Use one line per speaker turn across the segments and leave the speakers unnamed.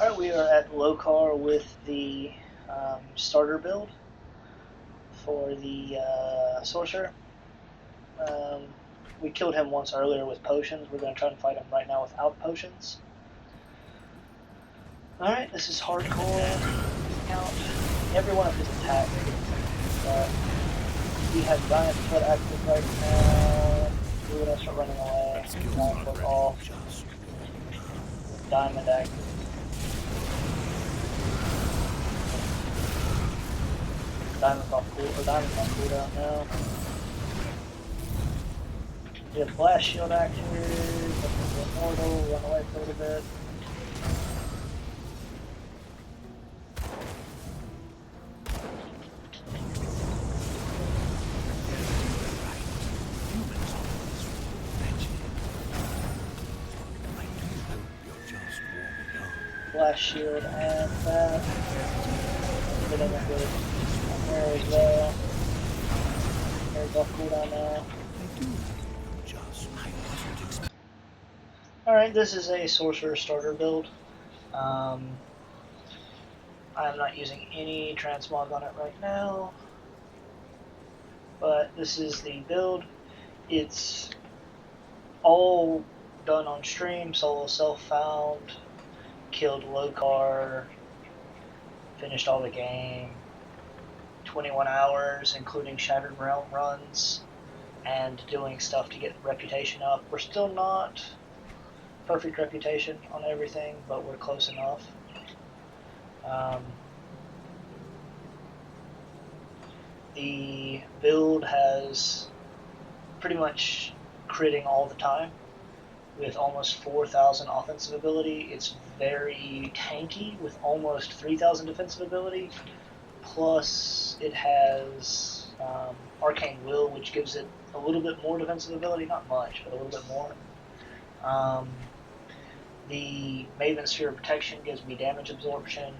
Alright, we are at Lokkar with the starter build for the sorcerer. Um, we killed him once earlier with potions. We're going to try and fight him right now without potions. Alright, this is hardcore. Count every one of his attacks. We have Giant Foot active right now. We're going to start running away. Giant Foot off. With Diamond active. Diamond's on cooldown now. We have Blast Shield active. Immortal. Run away for a little bit. Blast Shield and that. Everything is good. There as well. There's off cooldown now. Alright, this is a sorcerer starter build. I'm not using any transmog on it right now. But this is the build. It's all done on stream, solo self-found. Killed Lokkar, finished all the game, 21 hours including Shattered Realm runs, and doing stuff to get reputation up. We're still not perfect reputation on everything, but we're close enough. The build has pretty much critting all the time with almost 4,000 offensive ability. It's very tanky with almost 3,000 defensive ability. Plus, it has Arcane Will, which gives it a little bit more defensive ability. Not much, but a little bit more. The Maven Sphere of Protection gives me damage absorption.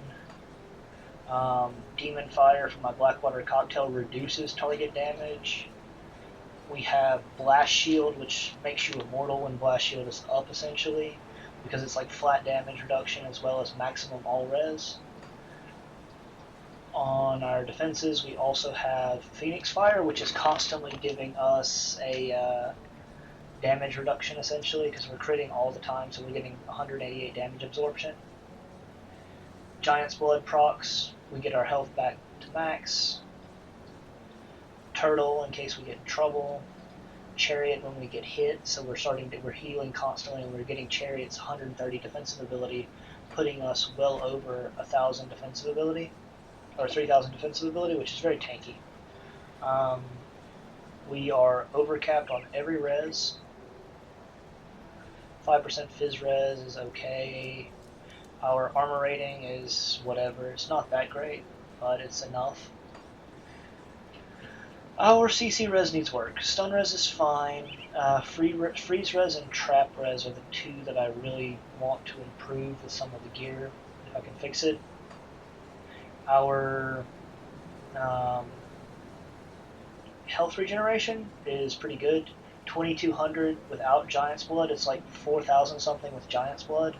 Demon Fire from my Blackwater Cocktail reduces target damage. We have Blast Shield, which makes you immortal when Blast Shield is up, essentially, because it's like flat damage reduction as well as maximum all res. On our defenses, we also have Phoenix Fire, which is constantly giving us a damage reduction, essentially, because we're critting all the time, so we're getting 188 damage absorption. Giant's Blood procs, we get our health back to max. Turtle in case we get in trouble. Chariot when we get hit, so we're healing constantly, and we're getting Chariot's 130 defensive ability, putting us well over 1,000 defensive ability, or 3,000 defensive ability, which is very tanky. We are overcapped on every res. 5% Fizz res is okay. Our armor rating is whatever. It's not that great, but it's enough. Our CC res needs work. Stun res is fine. Freeze res and trap res are the two that I really want to improve with some of the gear, if I can fix it. Our health regeneration is pretty good. 2,200 without Giant's Blood. It's like 4,000 something with Giant's Blood.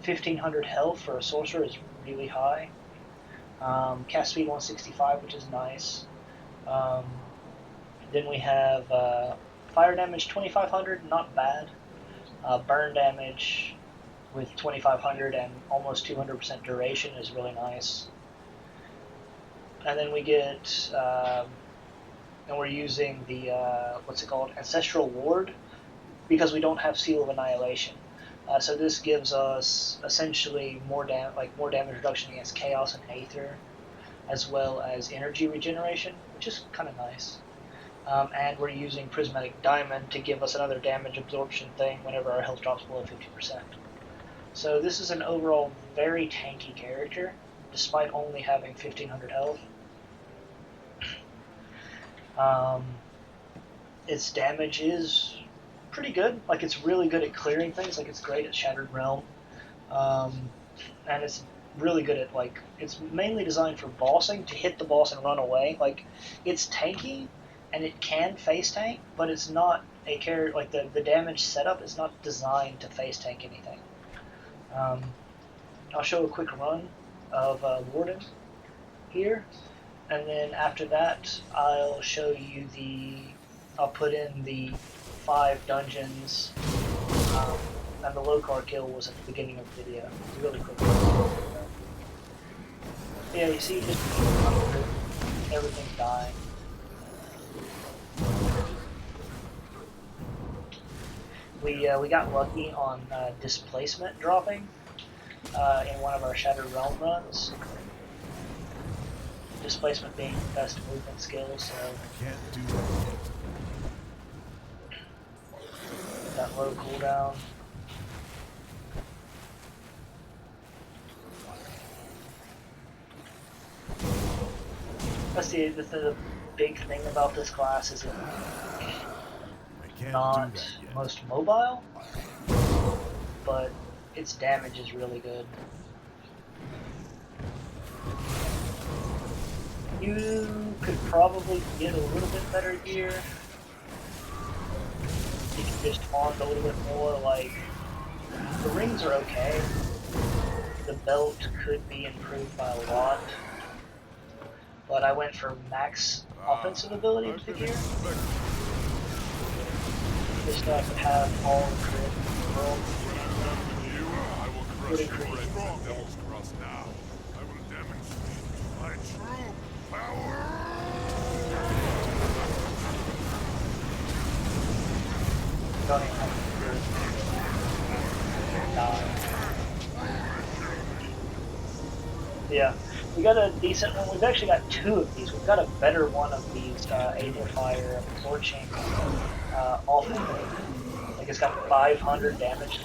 1,500 health for a sorcerer is really high. Cast speed 165, which is nice. Then we have fire damage 2,500, not bad. Burn damage with 2,500 and almost 200% duration is really nice. And then we get, and we're using the, Ancestral Ward, because we don't have Seal of Annihilation. So this gives us essentially more damage reduction against Chaos and Aether, as well as energy regeneration, which is kind of nice. And we're using Prismatic Diamond to give us another damage absorption thing whenever our health drops below 50%. So this is an overall very tanky character, despite only having 1,500 health. Its damage is pretty good. Like, it's really good at clearing things. Like, it's great at Shattered Realm. And it's really good at, like, it's mainly designed for bossing, to hit the boss and run away. Like, it's tanky, and it can face tank, but it's not a character, like, the damage setup is not designed to face tank anything. I'll show a quick run of Warden here, and then after that I'll show you I'll put in the 5 dungeons, and the Lokkar kill was at the beginning of the video. It's a really quick one. Yeah, you see, just everything's dying. We got lucky on displacement dropping in one of our Shattered Realm runs. Displacement being the best movement skill, so
Can't do that.
that low cooldown. That's the big thing about this class is it's not most mobile, but its damage is really good. You could probably get a little bit better gear. You can just farm a little bit more. Like, the rings are okay. The belt could be improved by a lot. But I went for max offensive ability with the gear. Just so I could have all the crit in the world. Would increase. Don't even have to yeah, we got a decent one. We've actually got 2 of these. We've got a better one of these Able Fire Torching offense. Like, it's got 500 damage,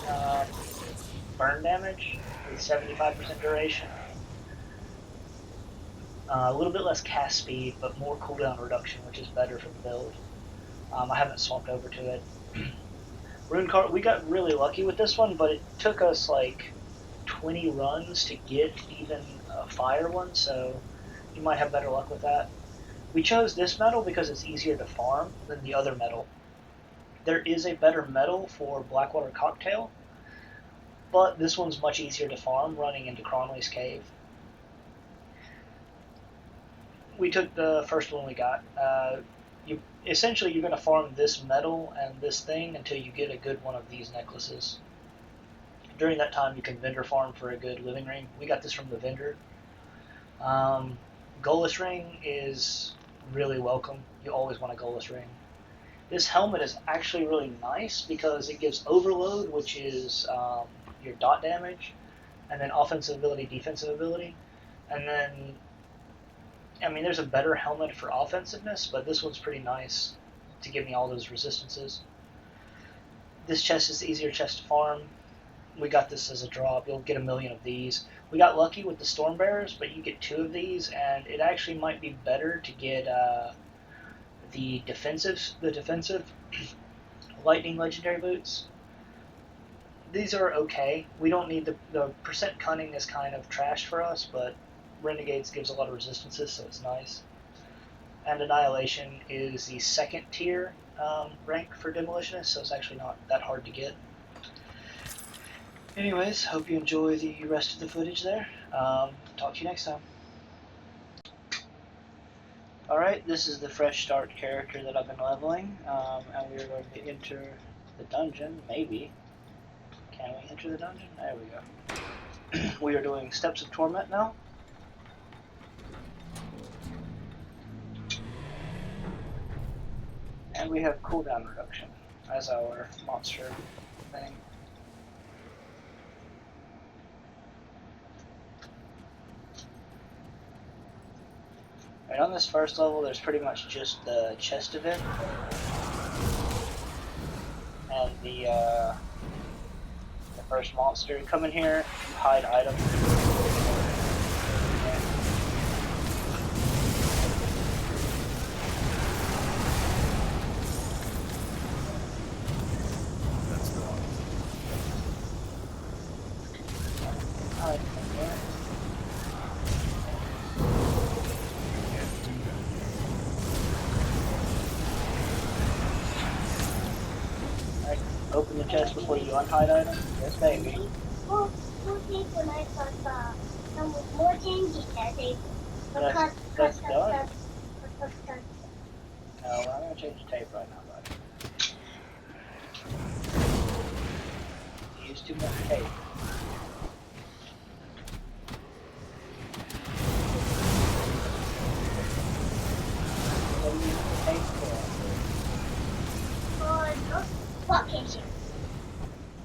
burn damage with 75% duration. A little bit less cast speed, but more cooldown reduction, which is better for the build. I haven't swapped over to it. Rune card, we got really lucky with this one, but it took us like 20 runs to get even a fire one, so you might have better luck with that. We chose this metal because it's easier to farm than the other metal. There is a better metal for Blackwater Cocktail, but this one's much easier to farm running into Cronley's Cave. We took the first one we got. Essentially, you're going to farm this metal and this thing until you get a good one of these necklaces. During that time, you can vendor farm for a good living ring. We got this from the vendor. Goalless ring is really welcome. You always want a goalless ring. This helmet is actually really nice because it gives overload, which is your dot damage, and then offensive ability, defensive ability, and then I mean, there's a better helmet for offensiveness, but this one's pretty nice to give me all those resistances. This chest is the easier chest to farm. We got this as a drop. You'll get 1,000,000 of these. We got lucky with the Storm Bearers, but you get 2 of these, and it actually might be better to get the defensive Lightning Legendary Boots. These are okay. We don't need the percent cunning is kind of trash for us, but Renegades gives a lot of resistances, so it's nice. And Annihilation is the 2nd tier rank for Demolitionist, so it's actually not that hard to get. Anyways, hope you enjoy the rest of the footage there. Talk to you next time. Alright, this is the fresh start character that I've been leveling, and we are going to enter the dungeon, maybe. Can we enter the dungeon? There we go. We are doing Steps of Torment now. And we have cooldown reduction as our monster thing. And on this first level, there's pretty much just the chest event and the first monster. You come in here, you hide items. Open the chest before you unhide items? Yes, baby. That's done. No, I'm gonna change the tape right now, buddy. You use too much tape. What do you use the tape for?
Rocket ship.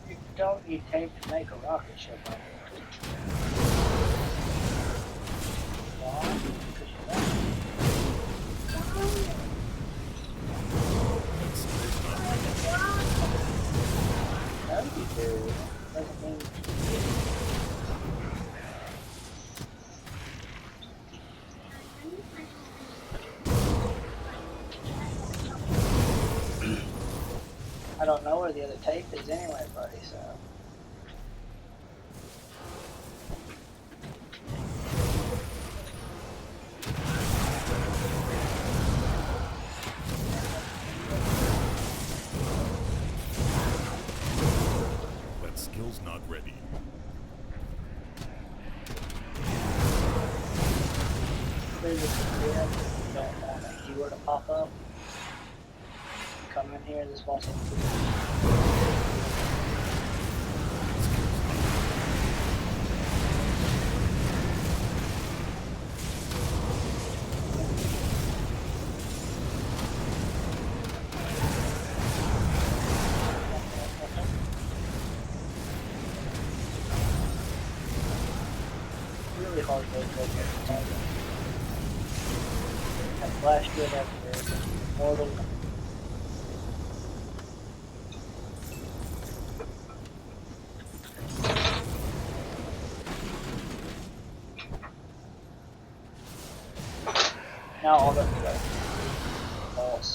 You don't need tape to make a rocket ship, buddy. Why? Because you want to. No, you do. Doesn't mean. I don't know where the other tape is anyway, buddy, so.
That skill's not ready.
There's a don't want a keyword to pop up. Come in here, this wasn't. Really hard to go get the target. And flash good everywhere. Mortal. Now all the false.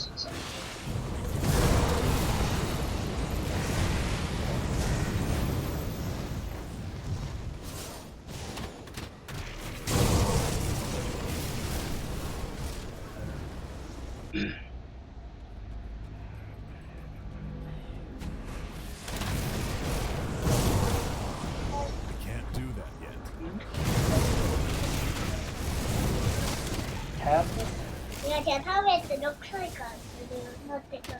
I can't do that yet.
Tablet?
いや、じゃあ食べて6歳からそれをなってから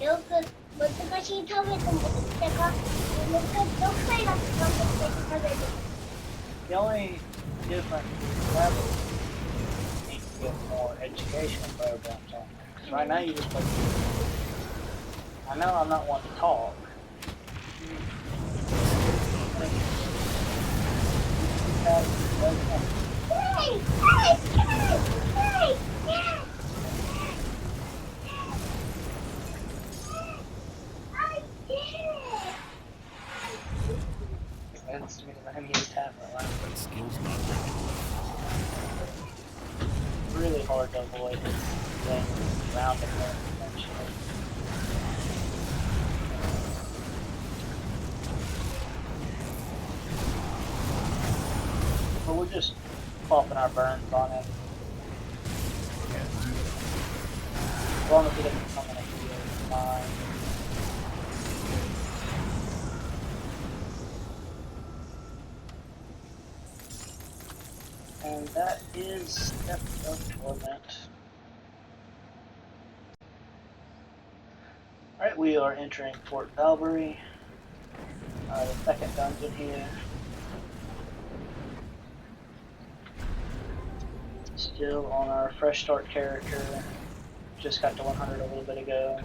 よく難しい食べてもってか6歳だって食べて
The only difference is tablet need to get more educational programs on. Because right now you just play. I know I'm not one to talk.
Hey! Hey! Hey! Hey! I did it!
Convinced me to let him use tablet. Like,
That skill's not ready.
really hard to avoid things around the corner eventually. But we're just popping our burns on it.
Can't do that.
As long as he doesn't come in a heal, it's fine. And that is Step of Torment. Alright, we are entering Fort Valbury. The second dungeon here. Still on our fresh start character. Just got to 100 a little bit ago.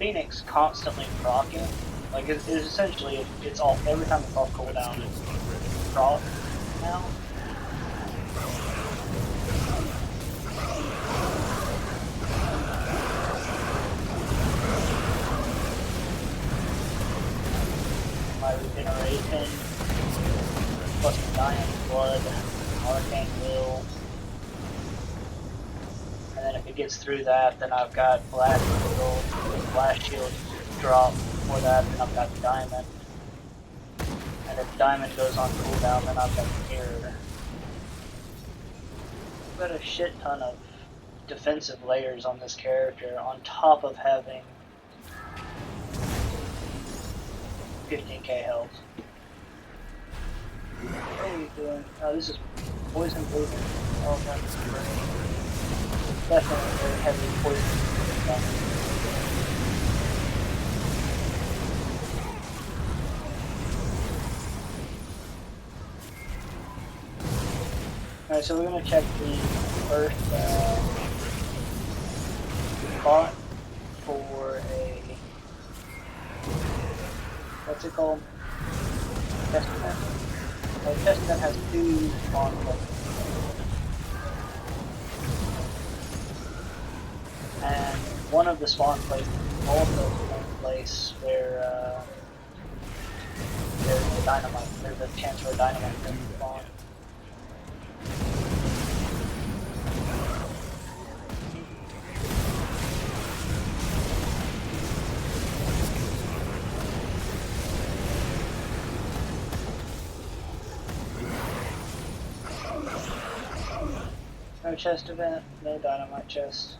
Phoenix constantly proccing. Like it's essentially it's all every time it's off cooldown
Skill's
it's
not ready.
proc now. My regeneration plus the Giant Blood, Arcane Will. And then if it gets through that, then I've got Blast Shield, Blast Shield drop for that, then I've got Diamond. And if Diamond goes on cooldown, then I've got Mirror. I've got a shit ton of defensive layers on this character, on top of having 15k health. What are we doing? Oh, this is poison bleeding. Oh, that's great. Definitely very heavy poison. Alright, so we're going to check the first spot for a, what's it called? Testament? Well, Testament has 2 spawn places. And one of the spawn places is also the one place where there's a dynamite. There's a chance for a dynamite to spawn. No chest event, no dynamite chest.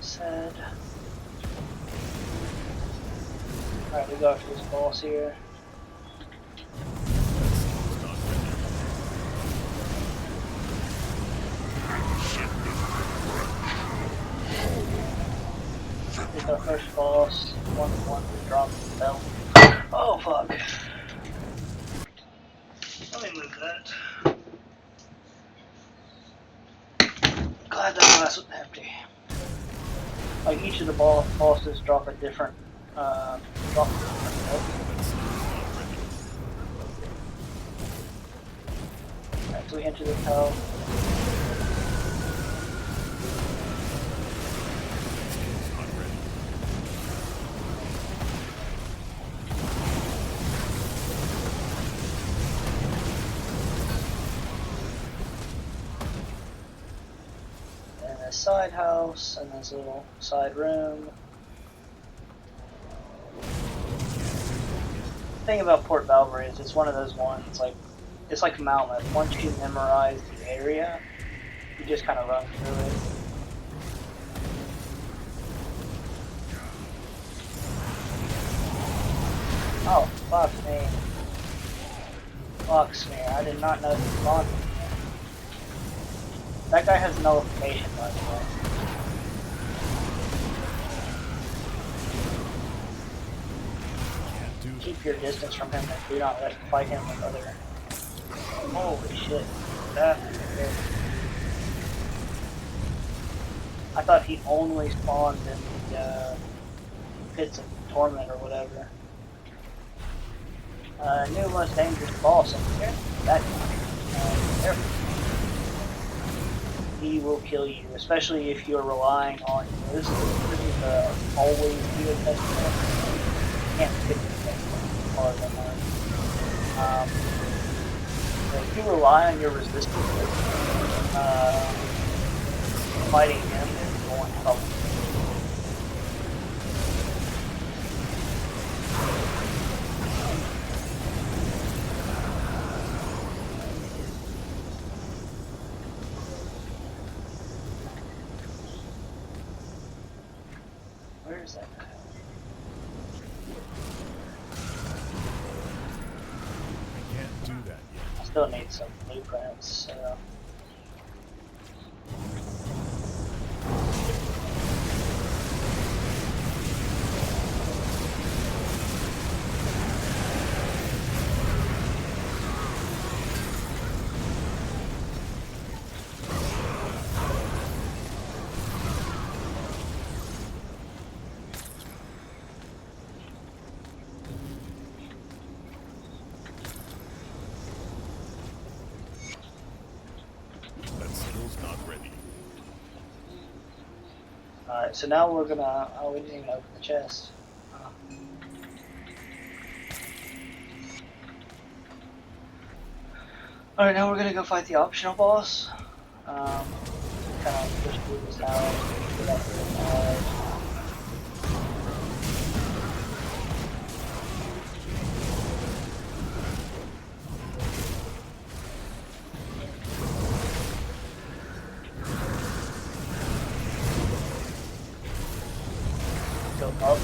Sad. Alright, we go after this boss here. Here's our first boss. One drop the belt. Oh fuck. Let me move that. Glad that glass was empty. Like each of the bosses drop a different belt. Alright, so we enter the hell. Side house, and there's a little side room. The thing about Port Valkyrie is it's one of those ones, like, it's like Malmeth. Once you memorize the area, you just kind of run through it. Oh, fuck me. Fucks me, I did not know the spawn. That guy has nullification, by the way. Keep your distance from him and do not let him fight him with other. Holy shit. That is good. I thought he only spawned in the pits of torment or whatever. New most dangerous boss in here. That guy. There. He will kill you, especially if you're relying on this is always be a testament. You can't pick the testament harder than that. If you rely on your resistance, fighting him is going to help. Where is that guy?
I can't do that yet.
I still need some blueprints, so. Alright, so now we're gonna. Oh, we didn't even open the chest. Oh. Alright, now we're gonna go fight the optional boss. Kind of push through this house, get up really hard. Go up.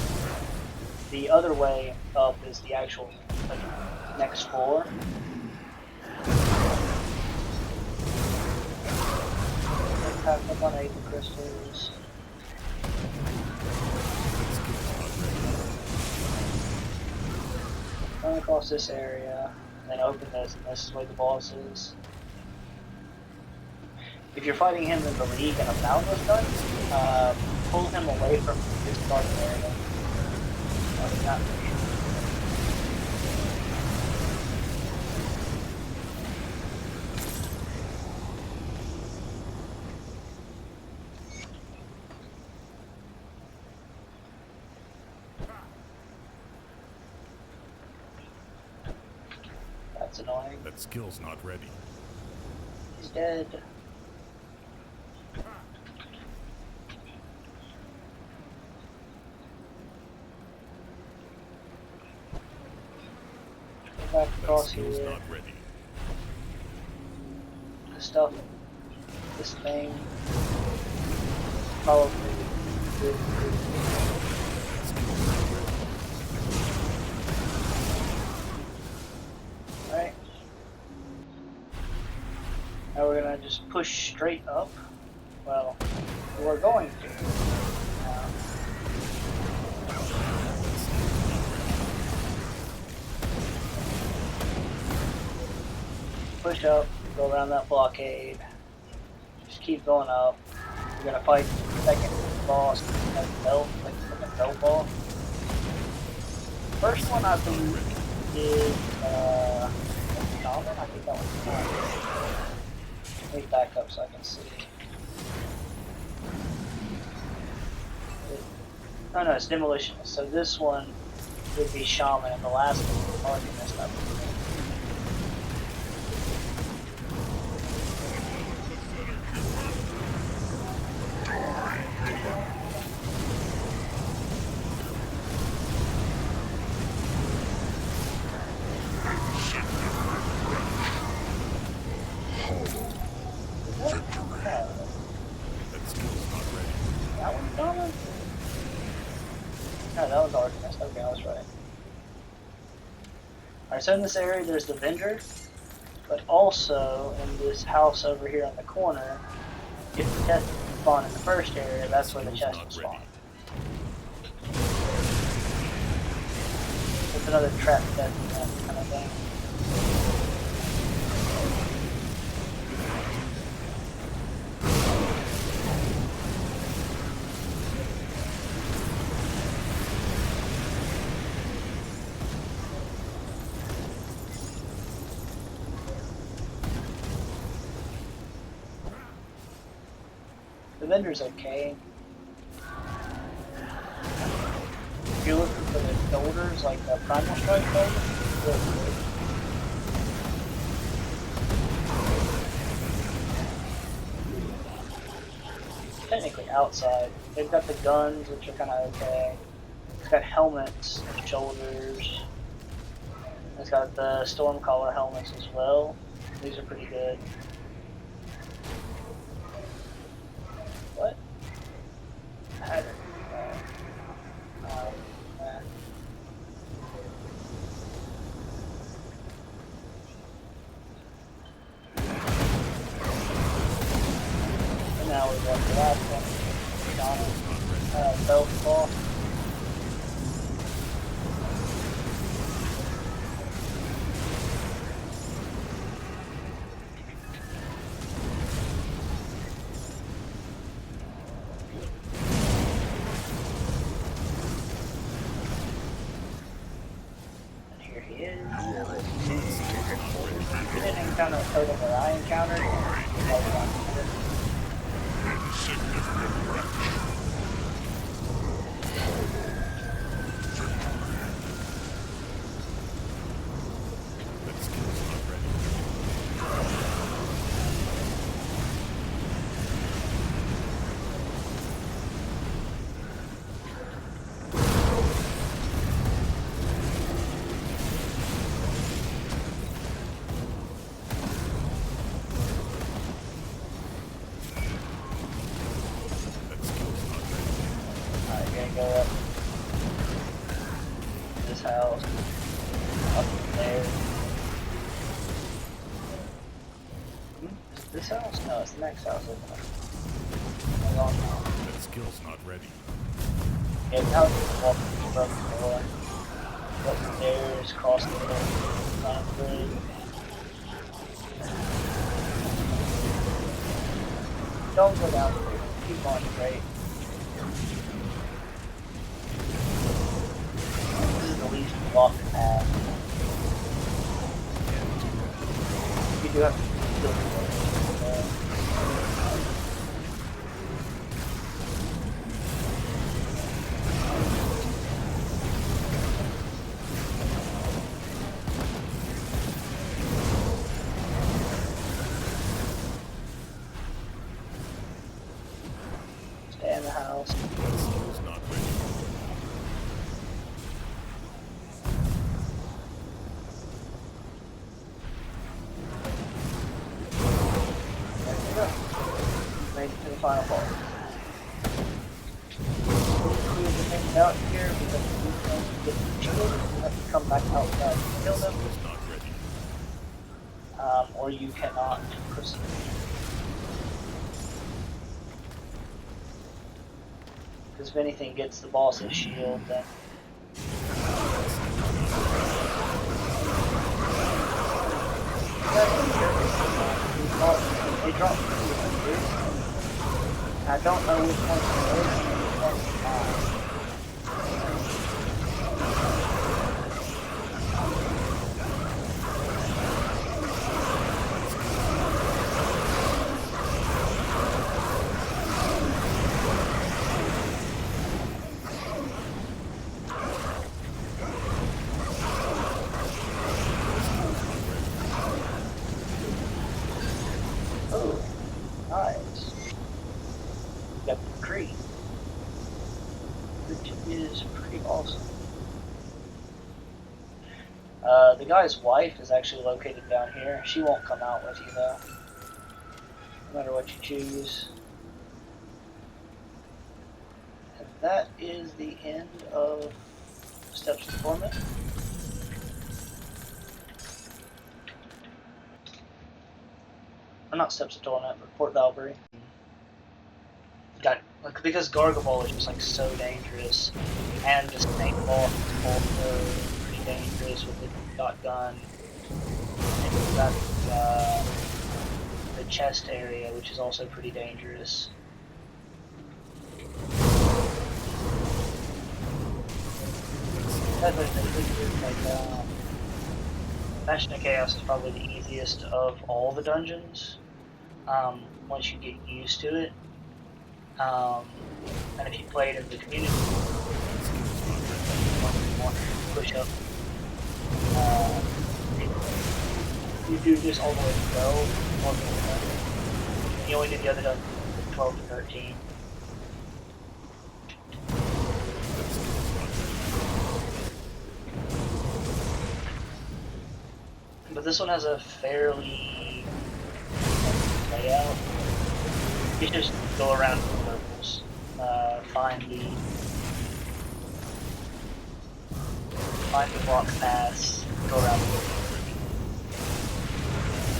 The other way up is the actual next floor. Pack up on 8 crystals. Run across this area, and then open this, and this is where the boss is. If you're fighting him in the league and a mount was done, pull him away from this dark area. Not That's annoying.
That skill's not ready.
He's dead. Go back
That
across
skill's
here.
not ready.
The stuff, this thing, probably good.
That skill's not ready.
Alright. Now we're gonna just push straight up. Well, we're going to. Push up, go around that blockade. Just keep going up. We're gonna fight the second boss, that belt, like the belt boss. First one I believe is Shaman. I think that one's let me back up so I can see. Oh no, it's Demolitionist. So this one would be Shaman, and the last one is Arcanist, I believe.
That skill's not ready.
That one's Shaman? No, that was Arcanist. Okay, I was right. Alright, so in this area there's the vendor, but also in this house over here in the corner, if the chest spawn in the first area, that's where the chest will spawn. It's another trap chest and that kind of thing. The vendor's okay. If you're looking for the shoulders, like the Primal Strike shoulder, it's really good. Technically outside. They've got the guns, which are kind of okay. It's got helmets and shoulders. It's got the Stormcaller helmets as well. These are pretty good. What? Pattern. And now we've got the last one. Belt ball. You didn't encounter a totem that I encountered. gonna go up this house, up there. Is it this house? No, it's the next house, isn't it? Hang on now.
That skill's not ready.
Yeah, now it's walking from the door. Upstairs, cross the road, climb the bridge. Don't go down there. Keep on straight. This is the least blocked path. You do have to kill the stay in the house.
That skill's not ready.
There you go. Made it to the final boss. Clear the things out here because we don't get killed. You have to come back outside and kill them.
Skill's not ready.
Or you cannot proceed. Because if anything gets the boss's shield, then they drop two. I don't know which one's the worst and which one's the best. Oh, nice. Got the tree, which is pretty awesome. The guy's wife is actually located down here. She won't come out with you though, no matter what you choose. And that is the end of Steps of Torment. Or not Steps of Torment, but Port Valkyrie. Got like because Gargaball is just like so dangerous, and the snake ball is also pretty dangerous with the shotgun. And you've got the chest area, which is also pretty dangerous. Bastion of Chaos is probably the easiest of all the dungeons. Once you get used to it. And if you played in the community, push up. You do this all the way to 12. You only do the other dungeons from 12 to 13. But this one has a fairly layout. You just go around in circles, find the block paths, go around the circle.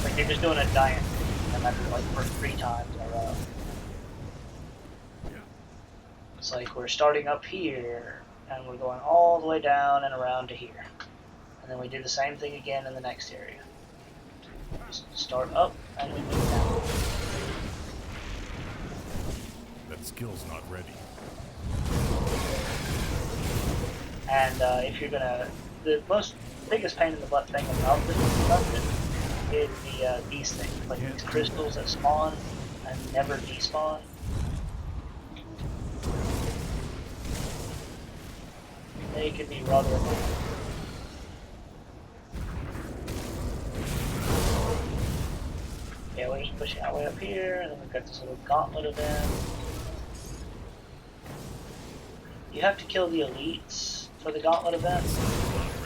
Like you're just doing a giant thing, no matter like for 3 times in a row.
Yeah.
It's like we're starting up here, and we're going all the way down and around to here. And then we do the same thing again in the next area. Just start up, and we move down.
That skill's not ready.
And if you're gonna, the biggest pain in the butt thing about this dungeon is these things, like these crystals that spawn and never despawn. They can be rather annoying. Yeah, we're just pushing our way up here, and then we've got this little gauntlet event. You have to kill the elites for the gauntlet event.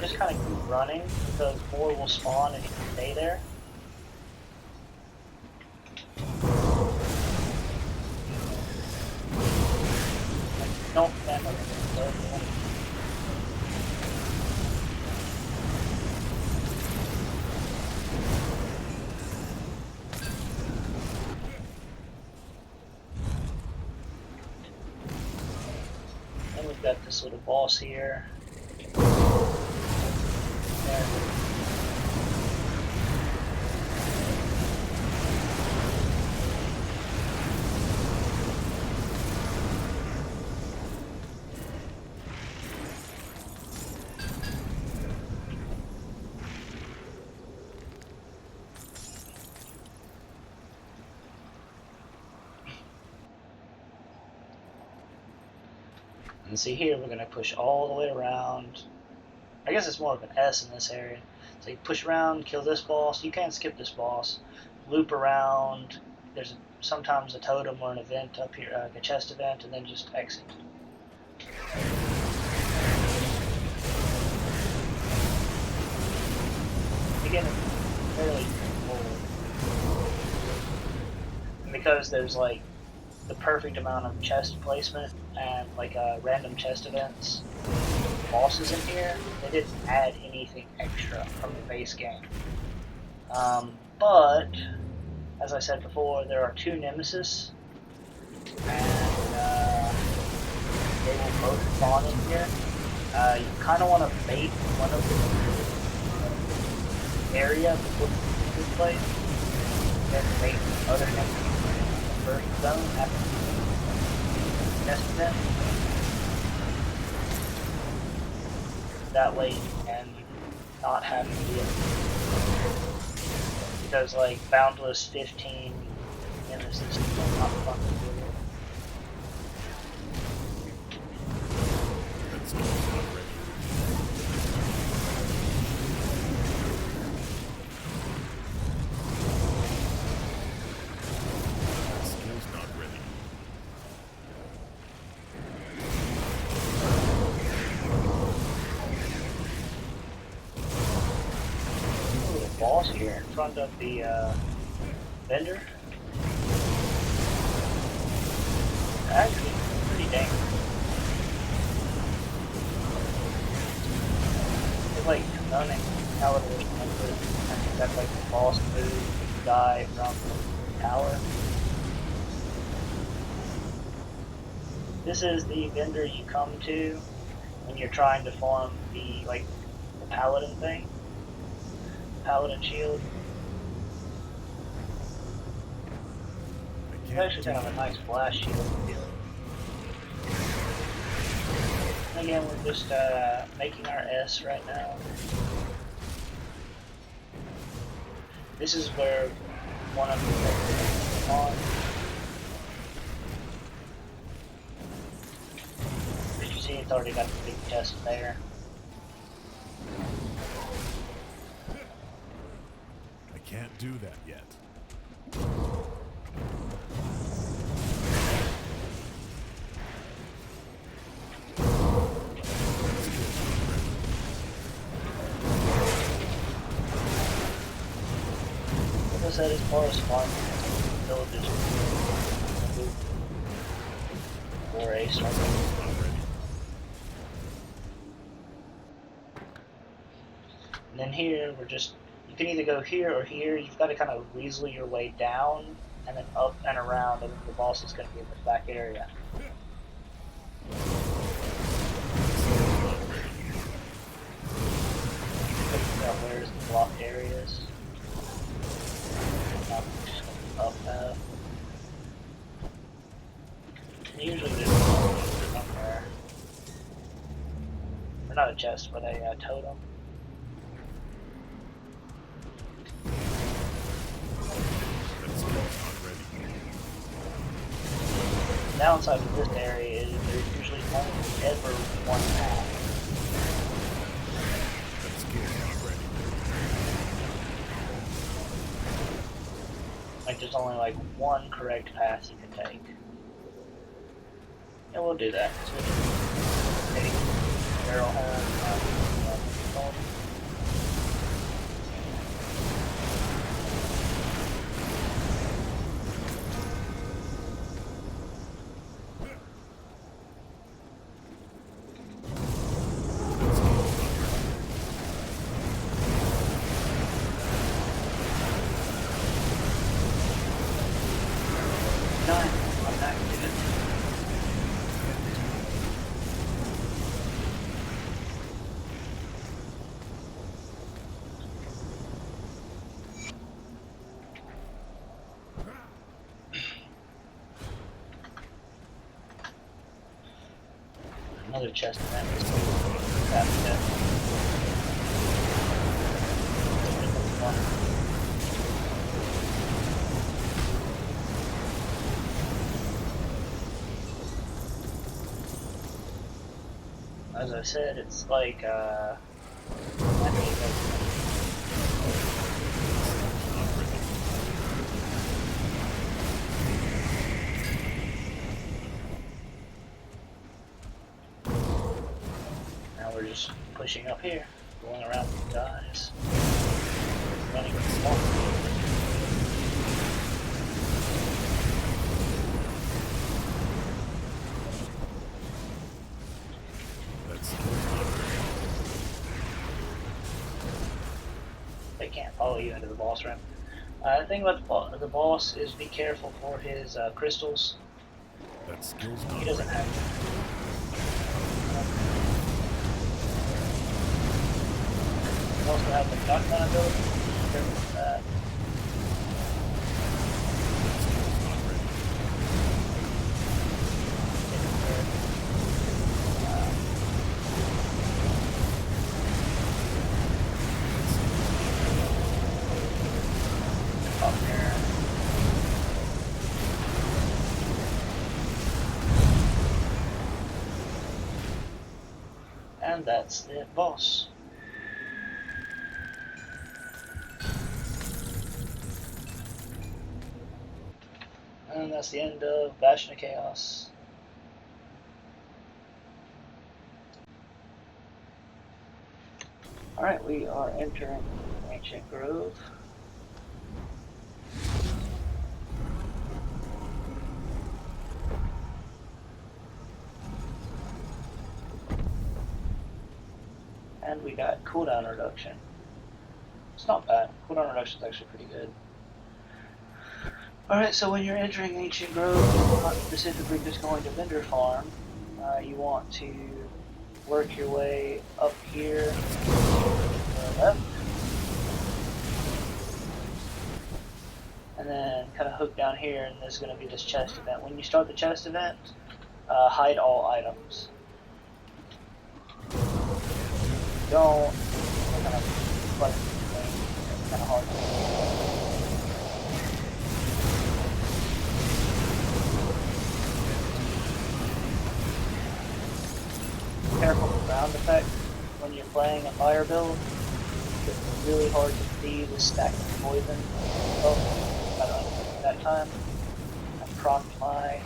Just kind of keep running, because more will spawn if you stay there. Like, don't Then we've got this little boss here. There. And see here, we're going to push all the way around. I guess it's more of an S in this area. So you push around, kill this boss. You can't skip this boss. Loop around. There's sometimes a totem or an event up here, like a chest event, and then just exit. Again, it's fairly full. And because there's like the perfect amount of chest placement and like random chest events, bosses in here, they didn't add anything extra from the base game. But as I said before, there are 2 nemesis, and they will both spawn in here. You kind of want to bait one of the area before you play, then bait the other nemesis in the first zone after the test event. That way you can not have to be because like boundless 15 nemesis is not fun to deal with.
That skill's not ready. That skill's not ready.
Ooh, a boss here in front of the vendor. Actually, pretty dangerous. It's like running Caliber numbers. I think that's like the boss move. You die from the tower. This is the vendor you come to when you're trying to farm the the paladin thing. Paladin shield. It's actually kind of a nice blast shield. And again, we're just making our S right now. This is where one of the on. As you see, it's already got the big chest there.
I can't do that yet.
As I said, as far as farming villages for a start.
Not ready.
And then here, you can either go here or here. You've got to kind of weasel your way down and then up and around, and then the boss is going to be in the back area. Where's the blocked areas? Up now. Usually there's somewhere. Or not a chest, but a totem.
That skill's not ready.
The downside of this area is there's usually only ever one path.
That skill's not ready.
Like there's only like one correct path you can take. And we'll do that. So we can take barrel home. Another chest event. After that. As I said, it's like now we're just pushing up here, going around the guys, running with one. They can't follow you into the boss room. The thing about the boss is be careful for his crystals.
That skill's
He
not
doesn't
ready.
have. He also has the shotgun ability. Be careful with that. Up there. And that's the boss. And that's the end of Bastion of Chaos. Alright, we are entering Ancient Grove. And we got cooldown reduction. It's not bad. Cooldown reduction is actually pretty good. Alright, so when you're entering Ancient Grove, you're not specifically just going to vendor farm. You want to work your way up here to the left. And then kind of hook down here, and there's going to be this chest event. When you start the chest event, hide all items. Don't kind of button thing. It's kind of hard to do. Careful with ground effect when you're playing a fire build. It's really hard to see the stack of poison. Oh, got it that time. I propped my.
I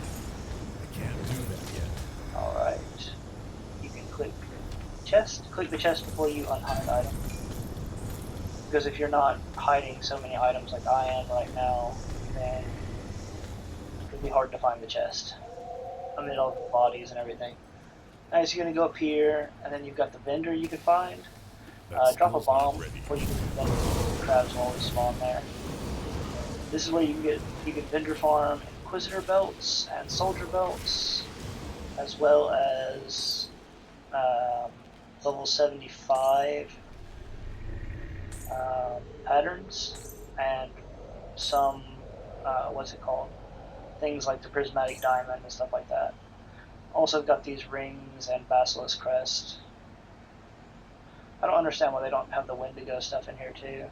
can't do that yet.
Alright. You can click chest. Click the chest before you unhide item. Because if you're not hiding so many items like I am right now, then it'll be hard to find the chest amid all the bodies and everything. Now, so you're going to go up here, and then you've got the vendor you can find.
That
Drop a
skill's not
bomb,
ready.
or you can the crabs will always spawn there. This is where you can vendor farm Inquisitor belts and Soldier belts, as well as level 75 patterns, and some, what's it called? Things like the Prismatic Diamond and stuff like that. Also got these rings and Basilisk Crest. I don't understand why they don't have the Wendigo stuff in here too.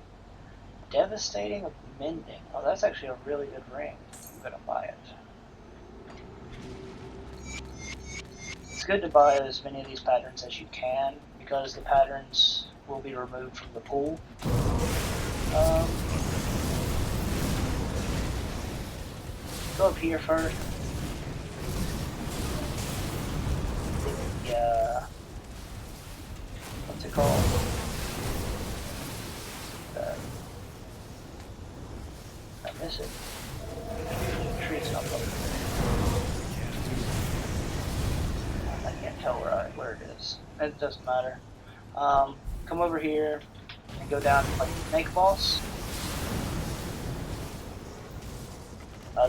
Devastating Mending. Oh, that's actually a really good ring. I'm gonna buy it. It's good to buy as many of these patterns as you can, because the patterns will be removed from the pool. Go up here first. What's it called? I miss it. The tree's not up. I can't tell where it is. It doesn't matter. Come over here and go down to like the snake boss.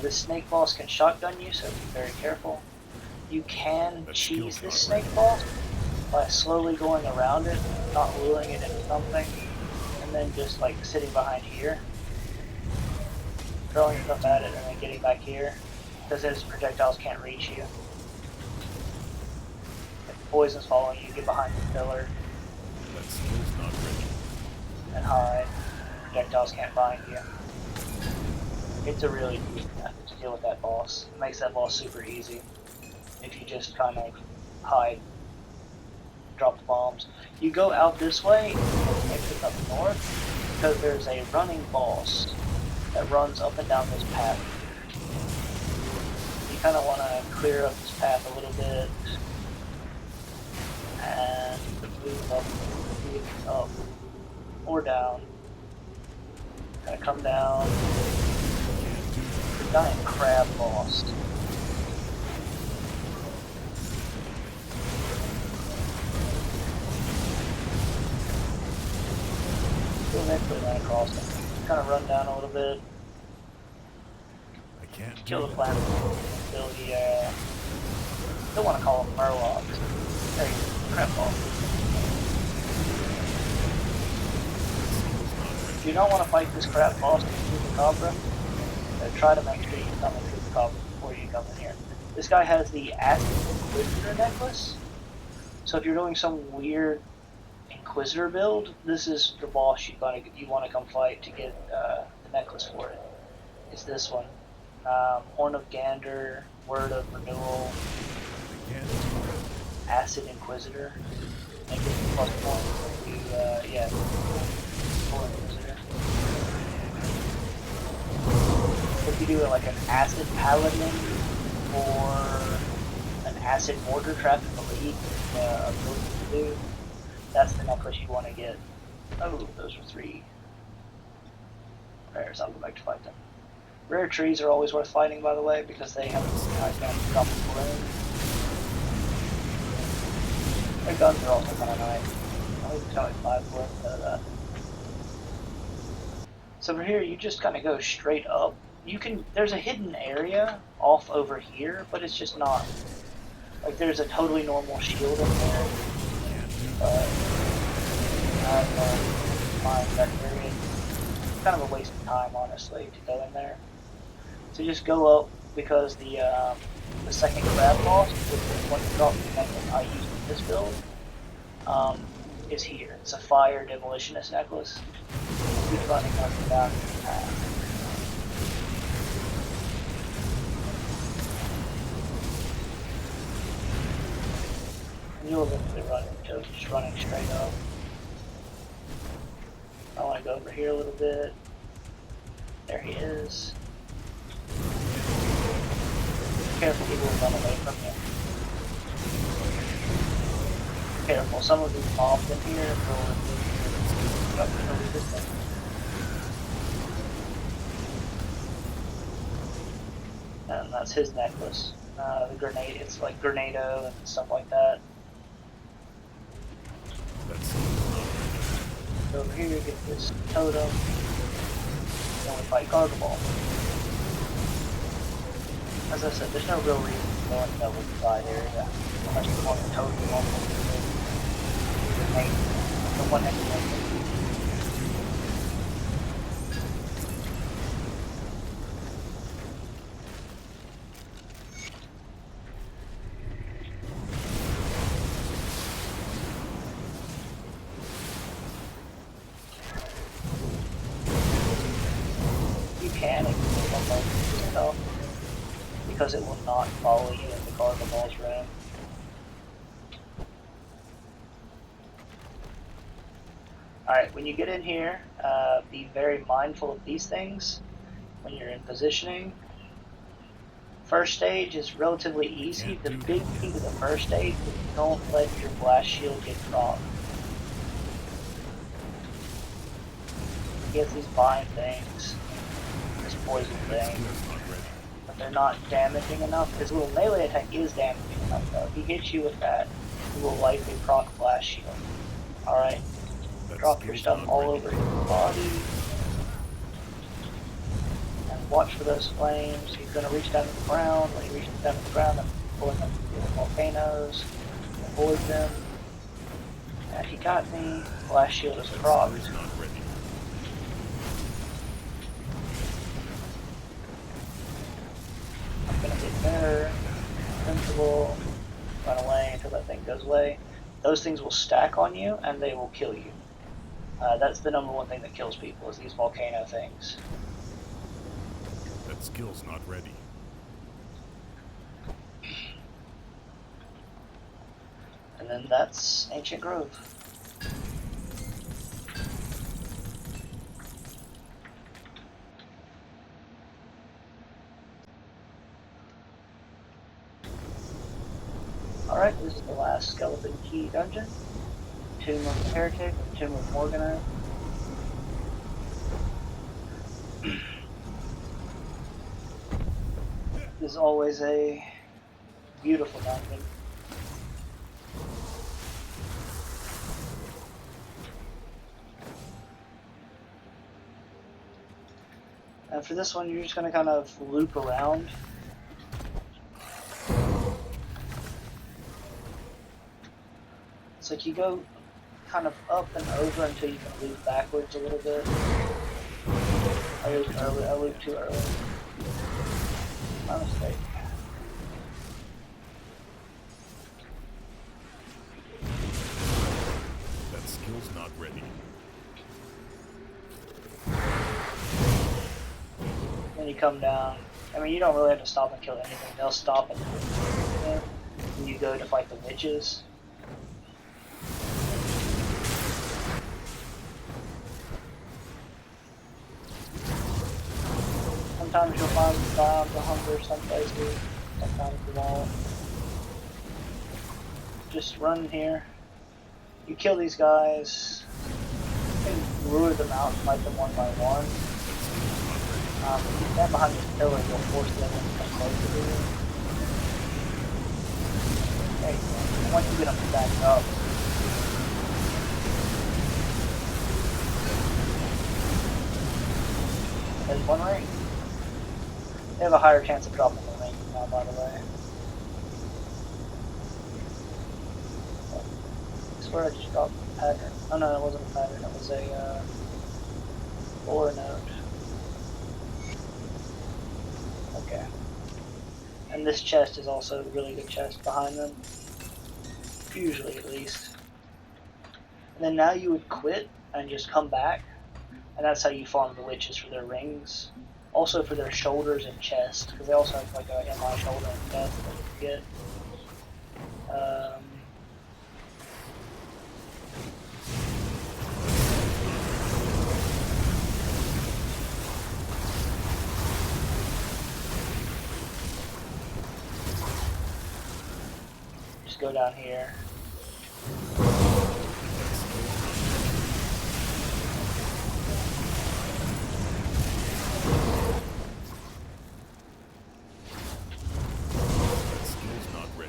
This snake boss can shotgun you, so be very careful. You can cheese this snake boss by slowly going around it, not luring it into something, and then just like sitting behind here, throwing stuff at it, and then getting back here, because his projectiles can't reach you. Poison's following you. Get behind the pillar
That skill's not ready.
and hide. Projectiles can't find you. It's a really good method to deal with that boss. It makes that boss super easy if you just kind of hide, drop the bombs. You go out this way and exit up north because there's a running boss that runs up and down this path. You kind of want to clear up this path a little bit and move up or down. Kind of come down. The giant crab boss. You'll eventually run across them. Kind of run down a little bit.
I can't
Kill
do
the
that.
planet. Kill the, don't want to call them murlocs. They're crab balls. If you don't want to fight this crab boss through the cobra, try to make sure you come in through the cobra before you come in here. This guy has the Acid Inquisitor necklace. So if you're doing some weird Inquisitor build, this is the boss you want to come fight to get the necklace for it. It's this one. Horn of Gander, Word of Renewal,
I can't do that.
Acid Inquisitor. Make it +1 to, yeah, Full Inquisitor. If you do it like an Acid Paladin or an Acid Mortar Trap in the league, ability to do, that's the necklace you want to get. Oh, those are 3 rares. I'll go back to fight them. Rare trees are always worth fighting, by the way, because they have a high chance of dropping balloon. Their guns are also kind of nice. I think it's only 5 balloons instead of that. So over here, you just kind of go straight up. There's a hidden area off over here, but it's just not. Like, there's a totally normal shield in there. But I don't mind that area. It's kind of a waste of time, honestly, to go in there. So just go up because the second crab boss, which is what you drop the necklace I used in this build, is here. It's a fire demolitionist necklace. Keep running up and down the path. And you'll eventually run into just running straight up. I want to go over here a little bit. There he is. Careful, he will run away from you. Careful, some of these mobs in here will resistance. And that's his necklace. The grenade, it's like Grenado and stuff like that. So over here, get this totem. Then we fight Gargaball. As I said, there's no real reason to go in double divide area unless you want the totem on the grenade. The one hit. You can if you don't like yourself, because it will not follow you in the Gargaball's room. Alright, when you get in here, be very mindful of these things when you're in positioning. First stage is relatively easy. The big key to the first stage is don't let your blast shield get procced. You get these bind things, this poison thing, but they're not damaging enough. His little melee attack is damaging enough though. If he hits you with that, he will likely proc blast shield. Alright, drop your stuff all over his body. And watch for those flames. He's going to reach down to the ground. When he reaches down to the ground, I'm pulling up the volcanoes. Avoid them. And he got me. Blast shield is proc. I'm going to get mirror, invincible, run away until that thing goes away. Those things will stack on you and they will kill you. That's the number one thing that kills people, is these volcano things.
That skill's not ready.
And then that's Ancient Grove. Alright, this is the last Skeleton Key dungeon. Tomb of the Heretic, Tomb of Morgana. This is always a beautiful dungeon. And for this one, you're just going to kind of loop around. It's like you go kind of up and over until you can loop backwards a little bit. I looped too early. My mistake.
That skill's not ready.
Then you come down. I mean, you don't really have to stop and kill anything. They'll stop and when you go to fight the witches. Sometimes you'll find Biome the Hunger some places, sometimes you won't. Just run here. You kill these guys. You can lure them out and fight them one by one. If you stand behind this pillar, you'll force them to come closer to you. There you go. And once you get them back up, there's one ring. They have a higher chance of dropping the ring now, by the way. I swear I just dropped a pattern. Oh no, it wasn't a pattern, it was a lore note. Okay. And this chest is also a really good chest behind them. Usually, at least. And then now you would quit and just come back. And that's how you farm the witches for their rings. Also for their shoulders and chest, because they also have like a MI shoulder and chest that you get. Just go down here.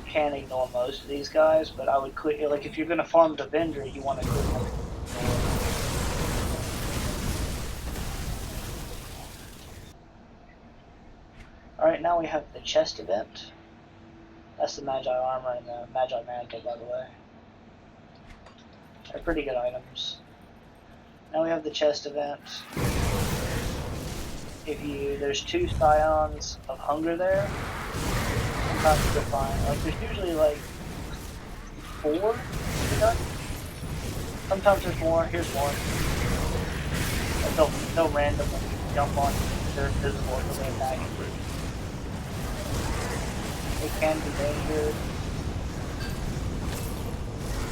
Can't ignore most of these guys, but I would quit. Like if you're gonna farm the vendor, you want to quit them. Alright, now we have the chest event. That's the Magi armor and the Magi mantle, by the way. They're pretty good items. Now we have the chest event. There's 2 Scions of Hunger there. Sometimes you can find, like there's usually like 4. Sometimes there's more. Here's one. Like they'll randomly jump on you. They're invisible until they attack you. They can be dangerous.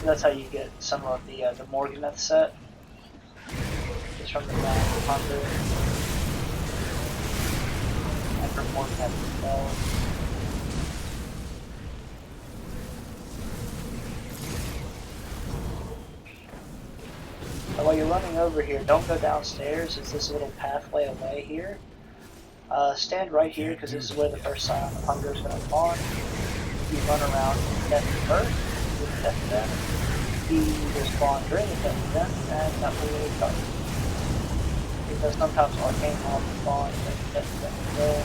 That's how you get some of the Morganeth set. Just from the Land of Hunger. And from Morganeth themselves. And while you're running over here, don't go downstairs. It's this little pathway away here. Stand right here because this is where the first Scion of Hunger is going to spawn. You run around and test first with the test event. He will spawn during the test event, and that will really start. Because sometimes arcane mobs spawn during the test event as well.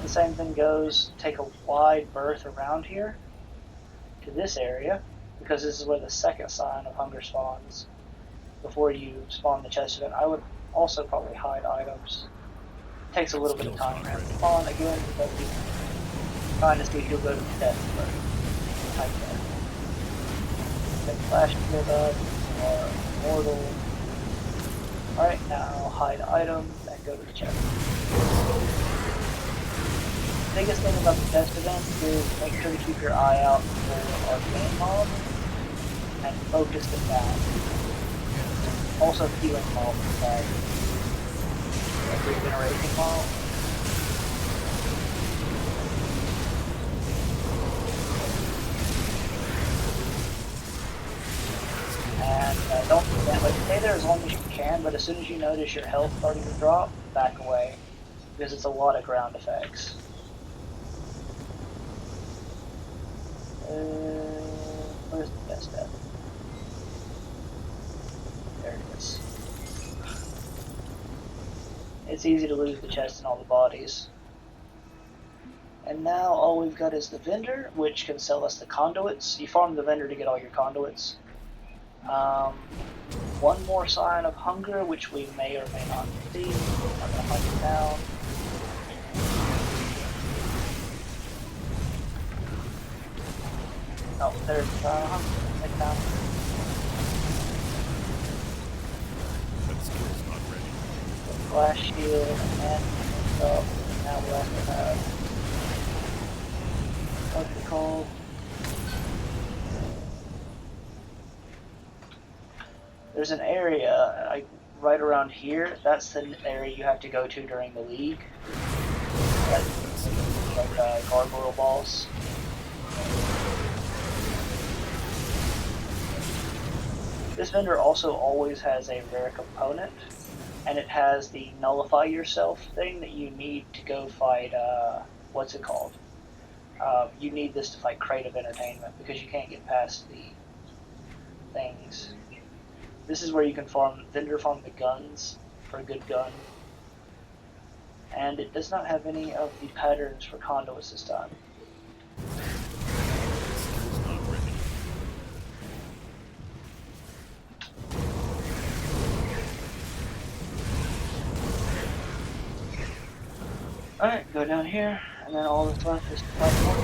The same thing goes, take a wide berth around here to this area, because this is where the second Scion of Hunger spawns before you spawn the chest event. I would also probably hide items. It takes a little bit of time to spawn again, but trying to see if you'll go to the death first. Type that. Get flash shield up, or immortal. Alright, now hide items and go to the chest. The biggest thing about the test event is make sure to keep your eye out for arcane mobs and focus them down. Also healing mobs like regeneration mob. And don't forget, like, stay there as long as you can, but as soon as you notice your health starting to drop, back away. Because it's a lot of ground effects. Where's the best at? There it is. It's easy to lose the chest and all the bodies. And now all we've got is the vendor, which can sell us the conduits. You farm the vendor to get all your conduits. One more sign of hunger, which we may or may not see. I'm gonna hunt it down. Oh, there's the sign of hunger. Take it down.
That skill's not ready.
Flash shield and stuff. Now we also have what's it called? There's an area right around here. That's the area you have to go to during the league. That's like a gargoyle boss. This vendor also always has a rare component, and it has the nullify yourself thing that you need to go fight. What's it called? You need this to fight Crate of Entertainment because you can't get past the things. This is where you can vendor farm the guns for a good gun. And it does not have any of the patterns for conduits this time.
Skill's not ready.
Alright, go down here, and then all that's left is to fight more.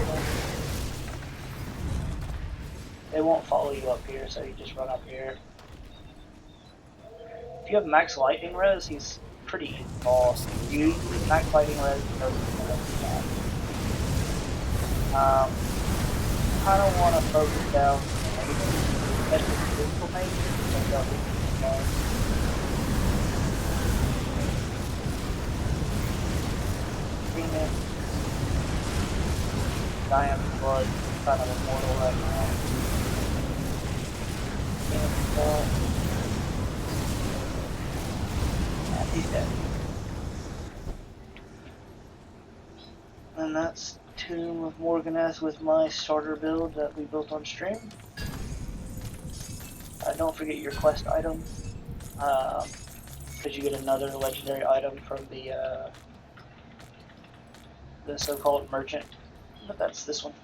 They won't follow you up here, so you just run up here. If you have max lightning res, he's pretty easy boss. You use max lightning res and go kind of want to focus down especially physical mages, so they'll be Phoenix, Diamond Blood, kind of immortal right now. And he's dead. And that's Tomb of Morganeth with my starter build that we built on stream. Don't forget your quest item, because you get another legendary item from the so-called merchant. But that's this one.